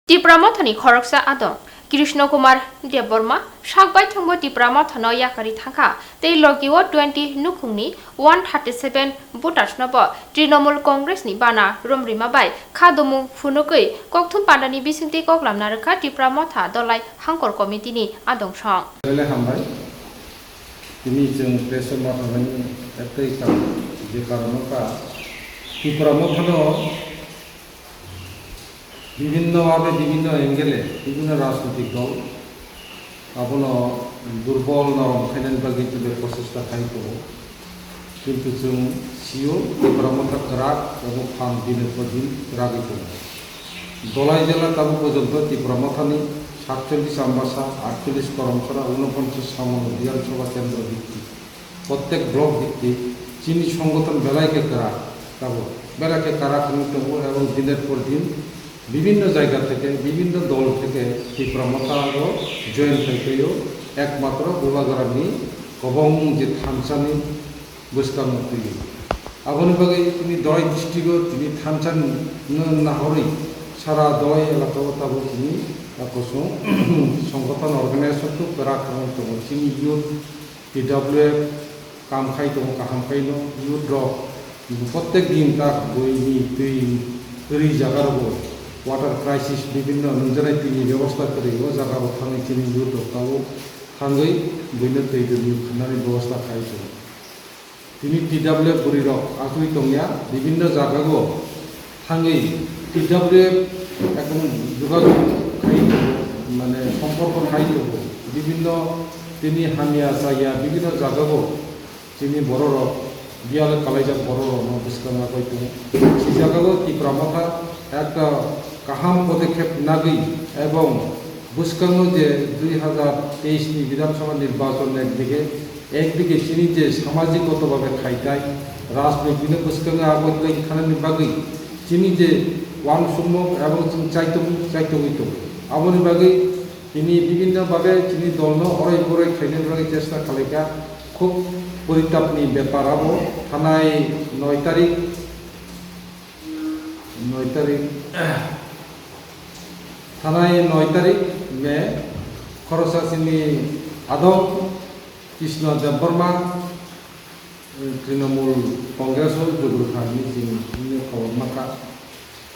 Tipramotani Khoroksa Adong, Krishna Kumar Deborma, Shakbai Thangbo Tipramotano Yakari Thanga, they logiwo 20 Nukungni, 137 Butashnabo, Trinamul Congress ni Bana, Rumrima Bai, Kadomu Funukui, Koktum Pandani Bisinti Koklam Naraka, Tipramota, Dolai, Hankor Committee ni Adong Shong. Ini jeng preso matangani etai kam je karano ka Tipramotano বিভিন্নভাবে বিভিন্ন অ্যাঙ্গেলে বিভিন্ন রাজনৈতিক দল আপনার দুর্বল নরম final বাকি তুলে প্রচেষ্টা খাইতো কিন্তু जों সিও Tipramota রাগ এবং ফান দিনের পর দিন রাগিত দলাই জেলা তাবু পর্যন্ত Tipramotani 47 আমবাসা 48 কর্মচারা 49 সামান্য বিধানসভা কেন্দ্র ভিত্তিক প্রত্যেক ব্লক ভিত্তিক চিনি সংগঠন বেলাইকে কারা তাবো বেলাকে কারা কমিটি এবং দিনের পর দিন বিভিন্ন জায়গা থেকে বিভিন্ন দল থেকে Tipramotaro জয়েন থাইতেও একমাত্র গোলাগারানি গবং যে থানসানি বসকামতি আবনি বাগে তিনি দয় ডিস্ট্রিক্ট তিনি থানসান নাহরি সারা দয় এলাকা তাবো তিনি কসং সংগঠন অর্গানাইজেশন তো করা তো তিনি ইউথ PWF কাম খাই তো কাহাম খাইনো ইউথ রক প্রত্যেক দিন তাক বইনি তুই রি জাগারবো ওয়াটার ক্রাইসিস বিভিন্ন নজরাই তিনি ব্যবস্থা করে ও জায়গা ওখানে তিনি ইউথ তাও থাঙ্গই বইনো তুই তুমি খানানি ব্যবস্থা খাইছো তিনি PWF বুড়ি রক আকুই তংয়া বিভিন্ন জায়গাগো থাঙ্গই PWF একদম যোগাযোগ মানে সম্পর্ক খাইতো বিভিন্ন তিনি হামিয়া চাইয়া বিভিন্ন জায়গাগো তিনি বড় রক বিয়ালে কালাইজা বড় রক বিস্কামা কইতো সেই জায়গাগো Tipramota একটা কাহাম পদক্ষেপ নাগি এবং বুসকানো যে 2023 নি বিধানসভা নির্বাচন একদিকে তিনি যে সামাজিকগতভাবে খাইতাই রাজনৈতিক বুসকানো আগতলাই খানানি বাগি তিনি যে ওয়ান সম্মুখ এবং চাইতো আবনি বাগি তিনি বিভিন্নভাবে তিনি দলনো অরাই বরাই খাইনের বাগি চেষ্টা খালাইকা খুব পরিতাপনি ব্যাপার আবো থানায় 9 তারিখ থানায় 9 তারিখ মে খরসাসিনী আদম কৃষ্ণ দেববর্মা তৃণমূল কংগ্রেস যোগরুখানি যিনি খবর মাখা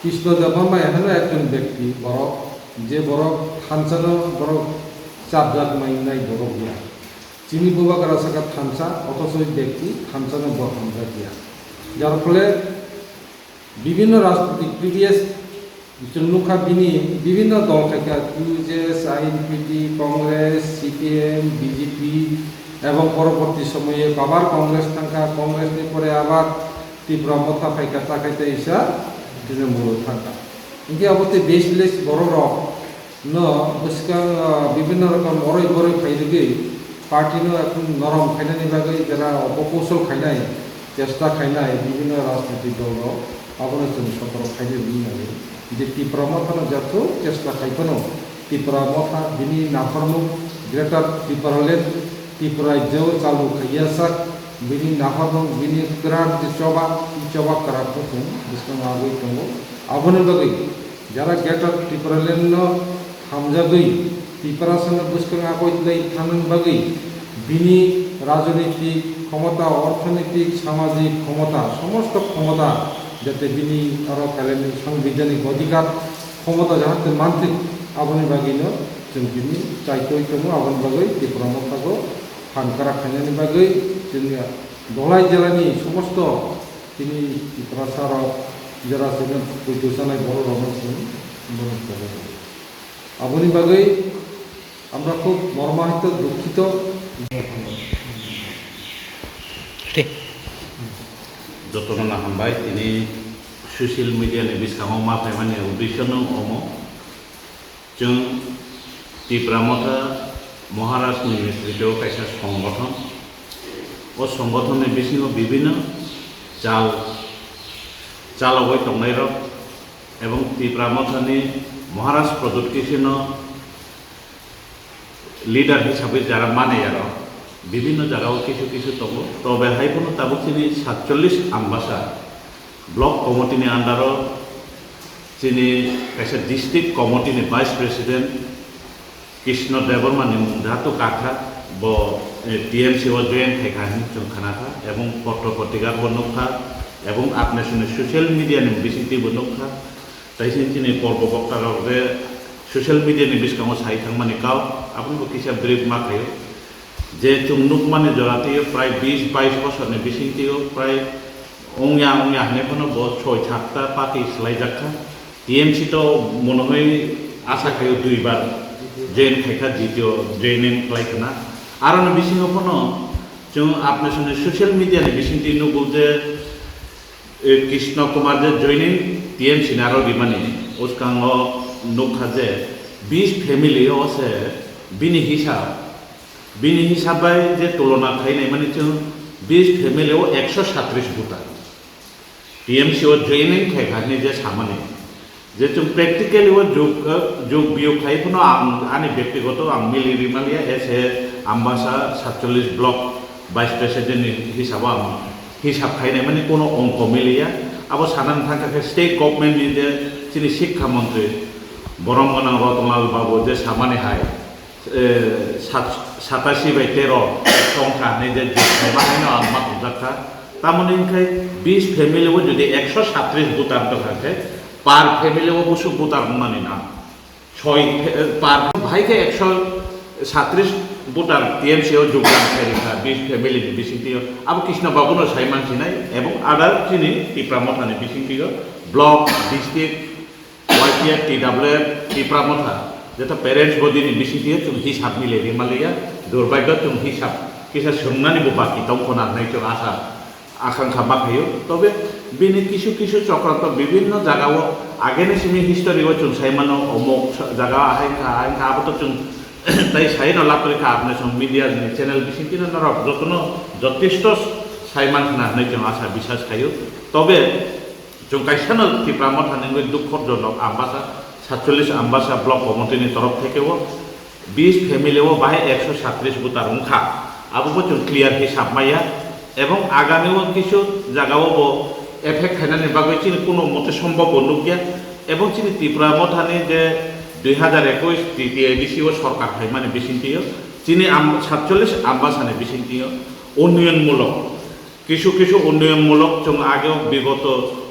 কৃষ্ণ দেববর্মা এখানে একজন ব্যক্তি বড় যে বড় থানসানো বড় চাপজাত মাইনাই বড় গিয়া চিনি বুবা করা থাকা থানসা অথচ ব্যক্তি থানসানো বড় হামজা গিয়া যার ফলে বিভিন্ন রাজনৈতিক প্রিভিয়াস চন্নুখা বিনি বিভিন্ন দল থেকে uses INPT Congress CPM BJP এবং পরবর্তী সময়ে আবার কংগ্রেস থাকা কংগ্রেস পরে আবার Tipramota ফাইকা তাকাইতে ইসা তৃণমূল থাকা ইনকে অবতে বেশ বেশ বড় রক ন বুসকা বিভিন্ন রকম বড়ই বড়ই খাইলগে পার্টি ন এখন নরম খাইনানি বাগৈ যারা অপকৌশল খাইনাই চেষ্টা খাইনাই বিভিন্ন রাজনৈতিক দল আপনার সতর্ক খাইলে নিয়ে যে Tipramota যত চেষ্টা খাইফানো Tipramota বিনি নাফরমু গ্রেটার ত্রিপুরাল্যান্ড ত্রিপুরা জেও চালু খাইয়াসাক বিনি নাফরমু বিনি গ্রাট যে চবা করা প্রথম বুঝতে আগই তঙ্গ আবনে বাগৈ যারা গ্রেটার ত্রিপুরাল্যান্ড হামজাগৈ ত্রিপুরা সঙ্গে বুঝতে আগই থানন বাগৈ বিনি রাজনৈতিক ক্ষমতা অর্থনৈতিক সামাজিক ক্ষমতা সমস্ত ক্ষমতা যাতে বিনি আরো কালেনি সাংবিধানিক অধিকার ক্ষমতা যাহাতে মানতে আবনি বাগিনো जों बिनि চাইতই তমু আবনি বাগৈ Tipramotako ফানকারা খাইনানি বাগৈ जोंनि দলাই জেলানি সমস্ত তিনি প্রসার যারা সেখানে পরিচালনায় বড় রমন মনে করে আবনি বাগৈ আমরা খুব মর্মাহত দুঃখিত যতনা হামবাই তিনি সশিয়াল মিডিয়াनि बिसाङाव माफायमानि उद्देश्यनो अमो जों Tipramota महाराष्ट्रनि नेतृत्व कायसा संगठन ओ संगठननि बिसिङाव বিভিন্ন चालावबाय दंनाय रक এবং Tipramotani महाराष्ट्र प्रदुतकिसिन লিডার হিসাবে যারা মানে আরো বিভিন্ন জায়গাও কিছু তবু তবে হাইফোন তাবুক তিনি 47 আমবাসা ব্লক কমিটিনি আন্ডারও যিনি কাছে ডিস্ট্রিক্ট কমিটিनि ভাইস প্রেসিডেন্ট কৃষ্ণ দেববর্মাनि ধাতু কাখা ব টিএমসি ও জয়েন খাইখানি जों खानाखा এবং पत्र पत्रिका बनुखा এবং আপনার সঙ্গে সোশ্যাল মিডিয়াनि बिसिंथि बनुखा তাইसिनि पर्व बक्तारावबो सोशल मिडियानि बिस्काङाव सायखांमानि गाव आपनबो किसा ब्रिफ माखायो जे जों नुकमानि जराते प्राय 20-22 बছरनि बिसिंथियाव प्राय अंया हानायखौनो ब 6-7टा पार्टी स्लायजाखा টিএমসি तो मने হয় आशा खायो 2 बार जैन खायखा द्वितीय जैनिन खालायखना आरो बिसिङावनो जों आपने सङ्गे सोशल मिडियानि बिसिंथि नुगौ जे कृष्ण कुमार जे जॉइनिंग टीएमसी नारो बिमानी उसकाङो नुखा जे 20 फैमिली से बिनि हिसाबै जे तुलना खायनाय माने जों 20 फैमिली 137 भोटार टीएमसी ओ जॉइनिंग खायखानि जे सामानि जे जों प्रेक्टिकली वो जोग बियो खायखौनो आंनि व्यक्तिगत आं मिलि रिमालिया एस ए आम्बासा 47 ब्लक भाइस प्रेसिडेंट हिसाबै आं हिसाब खायनाय माने कोनो अंक मिलिया अब सानानै थांखाखै स्टेट गभर्नमेन्टनि जे जोंनि शिक्षा मन्त्री बरमगोनां रतनलाल बाबु जे सामानि हाय 87/13 संख्यानि जे बाहायनो आं माखौ जाखा तामनि ओंखाय 20 फैमिलियाव जुदि 137 भोटार दंखाखै पार फैमिलियाव बसु भोटार माने ना 6 पार भाइके 137 भोटार टीएमसी ओ যোগদান खायखा 20 फैमिलिनि बिसिंथियाव अब कृष्ण बाबुनो सायमानसिनाय एवं आदार जोंनि टिप्रामथानि बिसिंथियाव ब्लक डिस्ट्रिक्ट वाइपिएफ टीडब्ल्यूएफ टिप्रामथा जेता पेरेंट्स बडिनि बिसिंथियाव जों हिसाब मिलायरि मालिया दुर्भाग्य जों हिसाब किसा सोंनानैबो बाकी दंखना होननाय जों आकांक्षा बाखायो तबे बिनि किछु चक्रान्त विभिन्न जागाव आगेनि सिमी हिस्टोरियाव जों सायमानो अमुक जागा आहायखा आबोथ जों ताई सायनो लापरिखा आपने सं मीडिया चैनल बिसिंथिनो नरक जतनो जथेष्ट सायमान होननानै जों आशा बिश्वास खायो तबे जों कायसानो टिप्रामथानि दुखजनक आम्बासा 47 आम्बासा ब्लक कमिटिनि तरफ थेकेव 20 फैमिलियाव बाहाय 137 भोटार अंखा आबो जों क्लियर हिसाब माया एवं आगामीव किछु जागाव एफेक्ट खायनानै बागै चिनि कोनो मते सम्भव नुगिया एवं चिनि टिप्रामथानि जे 2021 टीटीआईडीसी सरकार खायमानि बिसिंथियो चिनि 47 आम्बासानि बिसिंथियो उन्नयनमूलक किछु उन्नयनमूलक जों आगे विगत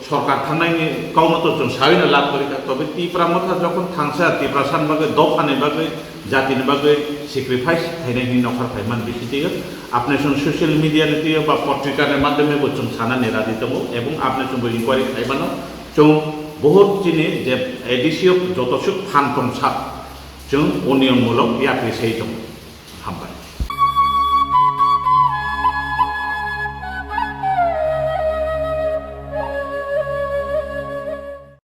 सरकार थांनायनि गावनो जों सायनो लाभ करिखा तबे टिप्रामथा जखन थांसा टिप्रासान बागै दफानि बागै जातिनि बागै सेक्रिफाइस खायनायनि नखर खायमान बिसिंथियो आपने जों सोशल मिडिया नि बा पत्रिकानि माध्यमे जों सानानै राजि दङ एवं आपने जों इनक्वायरि खायमानो जों बहुत चिनि जे एडिसियो जतसुक फानथं साब जों उन्नयनमूलक यात्रि सै दं हामबाय।